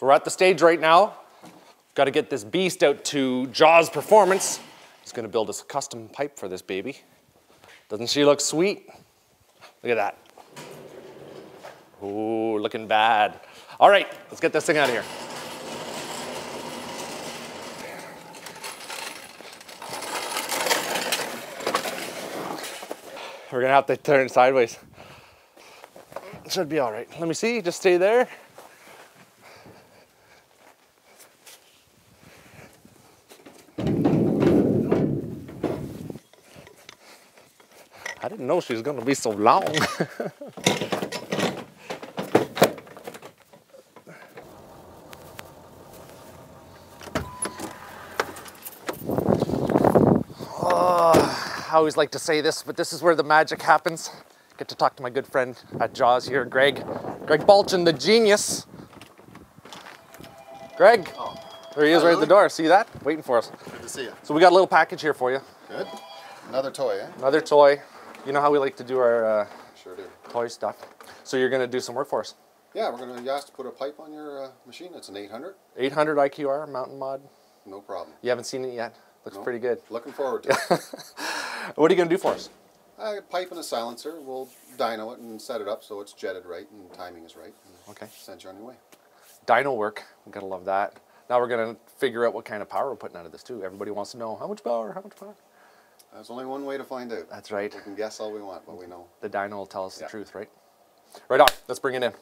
So we're at the stage right now. Got to get this beast out to Jaws Performance. He's going to build us a custom pipe for this baby. Doesn't she look sweet? Look at that. Ooh, looking bad. All right, let's get this thing out of here. We're gonna have to turn it sideways. It should be all right. Let me see, just stay there. I didn't know she was gonna be so long. I always like to say this, but this is where the magic happens. Get to talk to my good friend at Jaws here, Greg. Greg Balchin, the genius. Greg, there he is right at the door. See that? Waiting for us. Good to see you. So we got a little package here for you. Good. Another toy, eh? Another toy. You know how we like to do our sure do. Toy stuff. So you're going to do some work for us. Yeah, you asked to put a pipe on your machine. It's an 800. 800 IQR mountain mod. No problem. You haven't seen it yet? Looks pretty good. Looking forward to it. What are you going to do for us? A pipe and a silencer. We'll dyno it and set it up so it's jetted right and timing is right. Okay. Send you on your way. Dyno work. We've got to love that. Now we're going to figure out what kind of power we're putting out of this too. Everybody wants to know how much power, how much power. There's only one way to find out. That's right. We can guess all we want, but we know. The dyno will tell us the truth, right? Right on. Let's bring it in.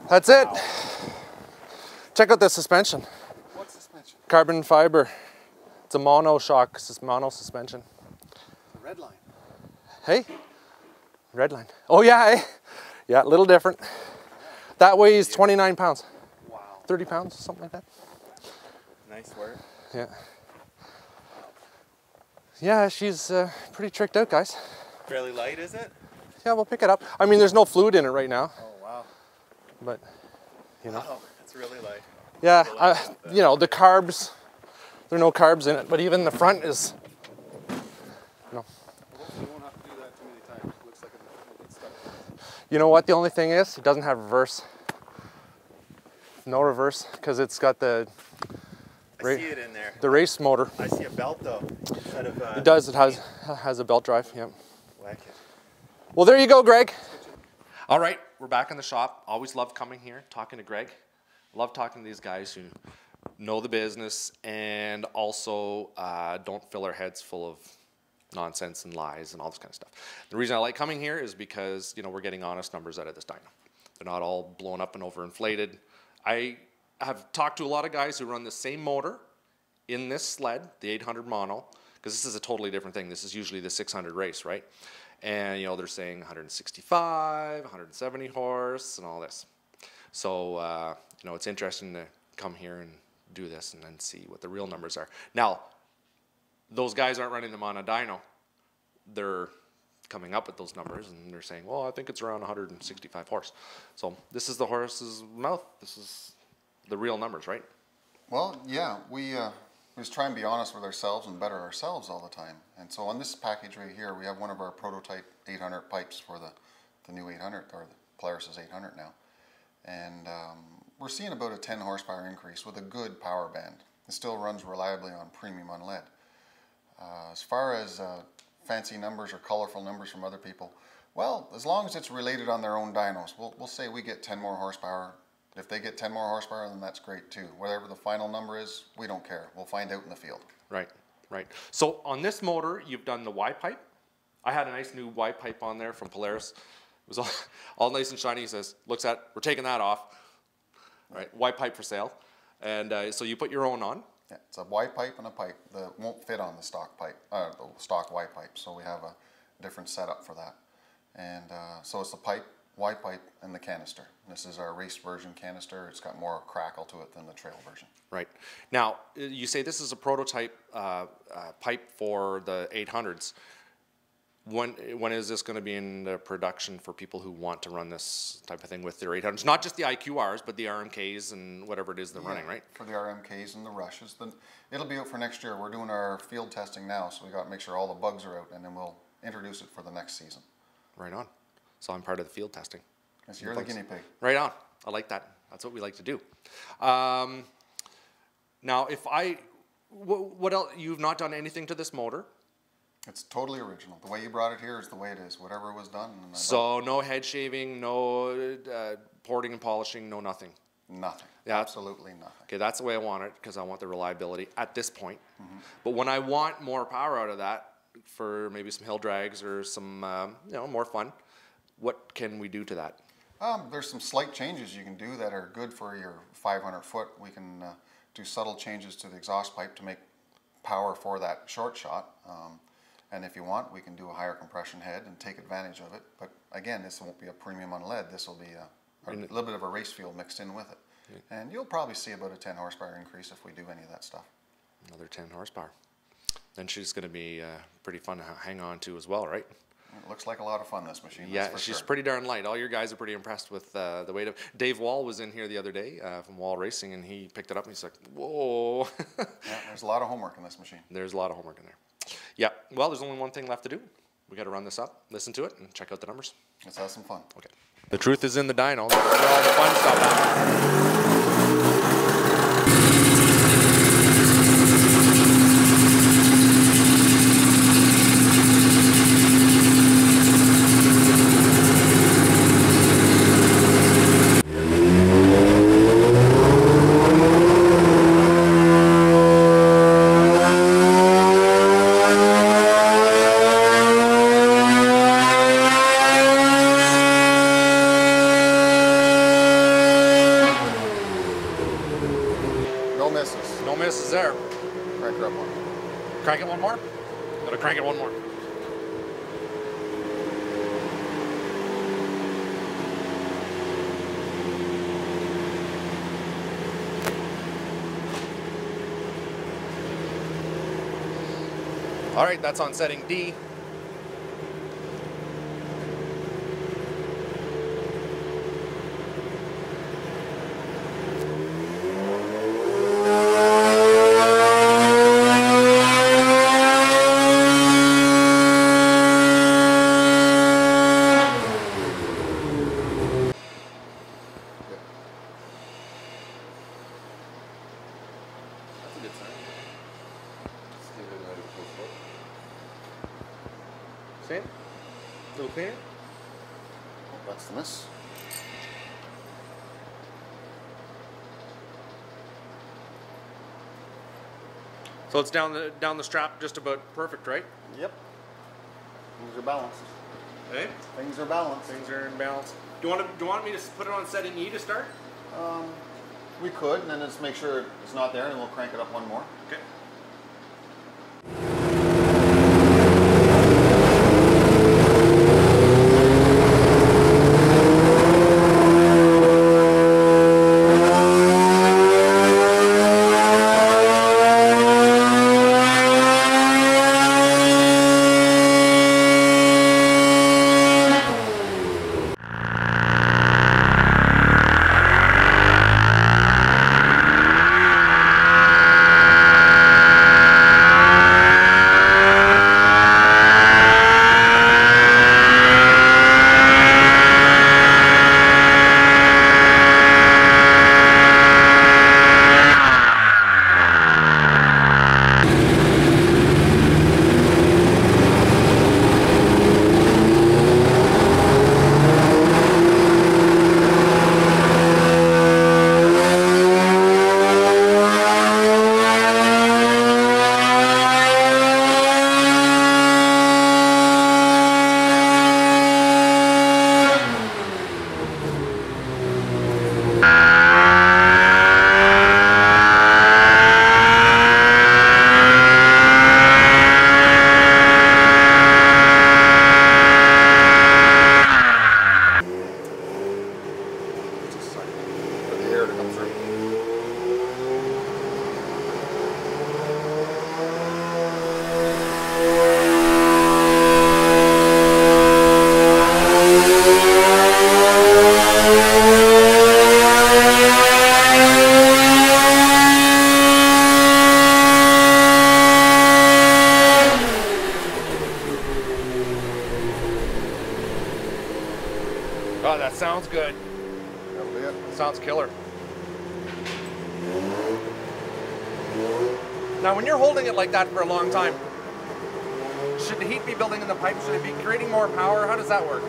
That's it. Check out the suspension. What suspension? Carbon fiber. It's a mono shock, mono suspension. The red line. Hey, red line. Oh yeah, eh? Yeah, a little different. That weighs 29 pounds. Wow. 30 pounds, something like that. Nice work. Yeah. Yeah, she's pretty tricked out, guys. Fairly light, is it? Yeah, we'll pick it up. I mean, there's no fluid in it right now. Oh, wow. But, you know. Wow, it's really light. Yeah, you know, the carbs, there are no carbs in it, but even the front is, you know. You won't have to do that too many times. It looks like it'll get stuck. You know what the only thing is? It doesn't have reverse. No reverse, because it's got the I see it in there. the race motor. I see a belt though. Instead of, It does, it has a belt drive, yeah. Whack it. Well, there you go, Greg. All right, we're back in the shop. Always love coming here, talking to Greg. Love talking to these guys who know the business and also don't fill our heads full of nonsense and lies and all this kind of stuff. The reason I like coming here is because, you know, we're getting honest numbers out of this dyno. They're not all blown up and overinflated. I have talked to a lot of guys who run the same motor in this sled, the 800 mono, because this is a totally different thing. This is usually the 600 race, right? And, you know, they're saying 165, 170 horse and all this. So, you know, it's interesting to come here and do this and then see what the real numbers are. Now, those guys aren't running them on a dyno. They're coming up with those numbers and they're saying, well, I think it's around 165 horse. So this is the horse's mouth. This is the real numbers, right? Well, yeah, we just try and be honest with ourselves and better ourselves all the time. And so on this package right here, we have one of our prototype 800 pipes for the new 800, or the Polaris is 800 now. And we're seeing about a 10 horsepower increase with a good power band. It still runs reliably on premium on lead. As far as fancy numbers or colorful numbers from other people, well, as long as it's related on their own dynos, we'll say we get 10 more horsepower. If they get 10 more horsepower, then that's great too. Whatever the final number is, we don't care. We'll find out in the field. Right, right. So on this motor, you've done the Y pipe. I had a nice new Y pipe on there from Polaris. It was all nice and shiny. He says, looks at, we're taking that off. Right, Y pipe for sale. And so you put your own on. Yeah, it's a Y pipe and a pipe that won't fit on the stock pipe, the stock Y pipe. So we have a different setup for that. And so it's the pipe, Y pipe, and the canister. This is our race version canister. It's got more crackle to it than the trail version. Right. Now, you say this is a prototype pipe for the 800s. When is this going to be in the production for people who want to run this type of thing with their 800s? Not just the IQRs, but the RMKs and whatever it is they're running, right? For the RMKs and the rushes. Then it'll be out for next year. We're doing our field testing now, so we got to make sure all the bugs are out, and then we'll introduce it for the next season. Right on. So I'm part of the field testing. Yes, you're the guinea pig. Right on. I like that. That's what we like to do. Now, what else? You've not done anything to this motor? It's totally original. The way you brought it here is the way it is. Whatever was done. So no head shaving, no porting and polishing, no nothing? Nothing. Yeah. Absolutely nothing. Okay, that's the way I want it because I want the reliability at this point. But when I want more power out of that for maybe some hill drags or some, more fun, what can we do to that? There's some slight changes you can do that are good for your 500 foot. We can do subtle changes to the exhaust pipe to make power for that short shot. And if you want, we can do a higher compression head and take advantage of it. But again, this won't be a premium on lead. This will be a little bit of a race fuel mixed in with it. Yeah. And you'll probably see about a 10 horsepower increase if we do any of that stuff. Another 10 horsepower. Then she's going to be pretty fun to hang on to as well, right? It looks like a lot of fun, this machine. Yeah, she's pretty darn light. All your guys are pretty impressed with the weight of. Dave Wall was in here the other day from Wall Racing, and he picked it up and he's like, "Whoa!" Yeah, there's a lot of homework in this machine. There's a lot of homework in there. Yeah. Well, there's only one thing left to do. We got to run this up, listen to it, and check out the numbers. Let's have some fun. Okay. The truth is in the dyno. That's where all the fun stuff happens. No misses there. Crank her up one. Crank it one more? Gotta crank it one more. All right, that's on setting D. That's a good sign. See it? A little cleaner? That's the miss. So it's down the strap just about perfect, right? Yep. Things are balanced. Hey? Things are balanced. Things are in balance. Do you want me to put it on setting E to start? We could, and then just make sure it's not there, and we'll crank it up one more. Okay. that sounds good. That'll be it. Sounds killer. Now, when you're holding it like that for a long time, should the heat be building in the pipe? Should it be creating more power? How does that work?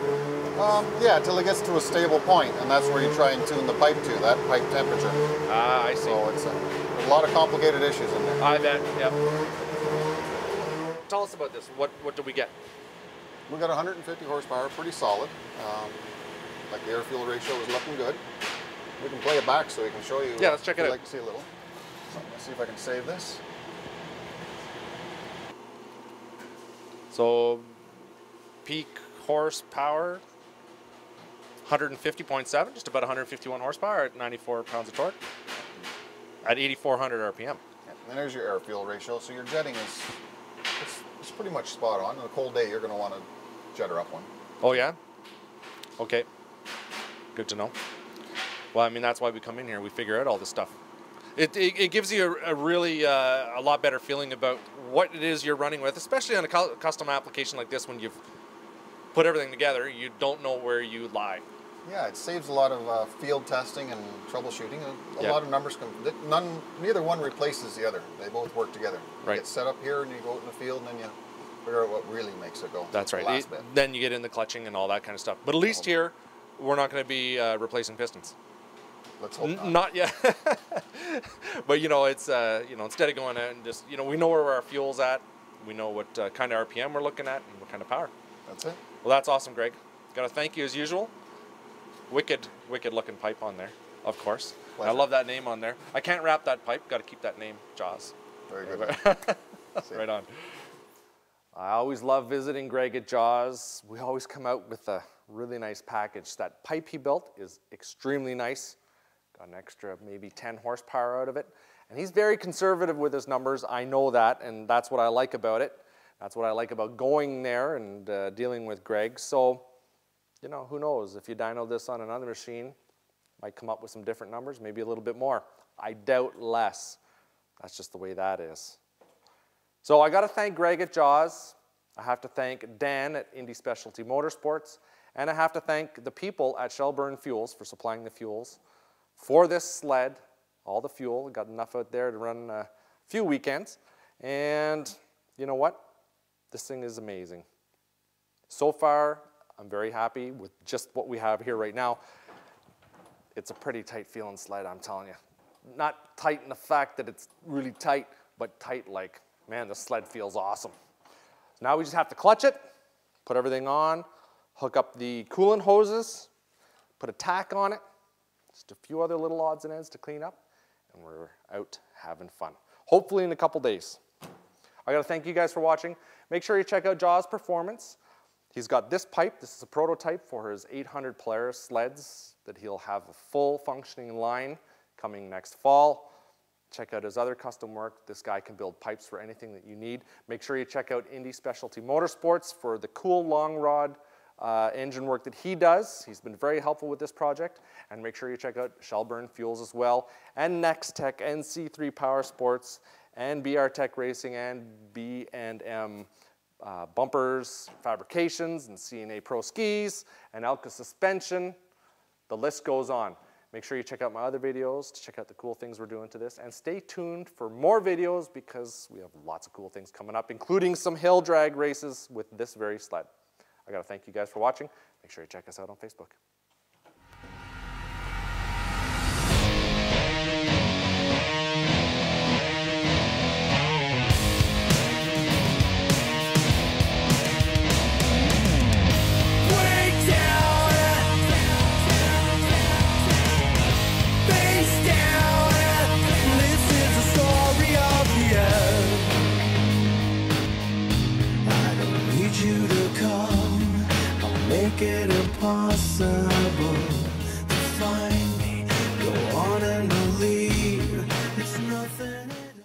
Yeah, until it gets to a stable point, and that's where you try and tune the pipe to, that pipe temperature. Ah, I see. So it's a lot of complicated issues in there. I bet, yep. Tell us about this. What do we get? We got 150 horsepower, pretty solid. Like the air-fuel ratio is looking good. We can play it back so we can show you. Yeah, let's check it out. I'd like to see a little. So let's see if I can save this. So, peak horsepower, 150.7, just about 151 horsepower at 94 pounds of torque at 8,400 RPM. Yeah, and there's your air-fuel ratio. So your jetting is it's pretty much spot on. On a cold day, you're going to want to jetter up one. Oh yeah? Okay. Good to know. Well, I mean, that's why we come in here. We figure out all this stuff. It gives you a really a lot better feeling about what it is you're running with, especially on a custom application like this. When you've put everything together, you don't know where you lie. Yeah, it saves a lot of field testing and troubleshooting. A Yeah. lot of numbers neither one replaces the other. They both work together. You Right. get set up here and you go out in the field and then you figure out what really makes it go. That's the right. last bit. Then you get in the clutching and all that kind of stuff. But at least here, we're not going to be replacing pistons. Let's hope not. Not yet. But you know, it's you know, instead of going out and just, you know, we know where our fuel's at. We know what kind of RPM we're looking at and what kind of power. That's it. Well, that's awesome, Greg. Got to thank you as usual. Wicked looking pipe on there, of course. Pleasure. I love that name on there. I can't wrap that pipe. Got to keep that name, Jaws. Very good. Right on. I always love visiting Greg at Jaws. We always come out with a really nice package. That pipe he built is extremely nice. Got an extra maybe 10 horsepower out of it. And he's very conservative with his numbers. I know that, and that's what I like about it. That's what I like about going there and dealing with Greg. So, you know, who knows? If you dyno this on another machine, might come up with some different numbers, maybe a little bit more. I doubt less. That's just the way that is. So I got to thank Greg at Jaws. I have to thank Dan at Indy Specialty Motorsports. And I have to thank the people at Shelburne Fuels for supplying the fuels for this sled. All the fuel, got enough out there to run a few weekends. And you know what? This thing is amazing. So far, I'm very happy with just what we have here right now. It's a pretty tight feeling sled, I'm telling you. Not tight in the fact that it's really tight, but tight like, man, the sled feels awesome. So now we just have to clutch it, put everything on, hook up the coolant hoses, put a tack on it, just a few other little odds and ends to clean up, and we're out having fun. Hopefully in a couple days. I gotta thank you guys for watching. Make sure you check out Jaws Performance. He's got this pipe. This is a prototype for his 800 Polaris sleds that he'll have a full functioning line coming next fall. Check out his other custom work. This guy can build pipes for anything that you need. Make sure you check out Indy Specialty Motorsports for the cool long rod engine work that he does. He's been very helpful with this project. And make sure you check out Shelburne Fuels as well, and Next-Tech, and C3 Power Sports, and BR Tech Racing, and B&M bumpers, fabrications, and CNA Pro skis, and Elka suspension. The list goes on. Make sure you check out my other videos to check out the cool things we're doing to this, and stay tuned for more videos because we have lots of cool things coming up, including some hill drag races with this very sled. I gotta thank you guys for watching. Make sure you check us out on Facebook. Make it impossible.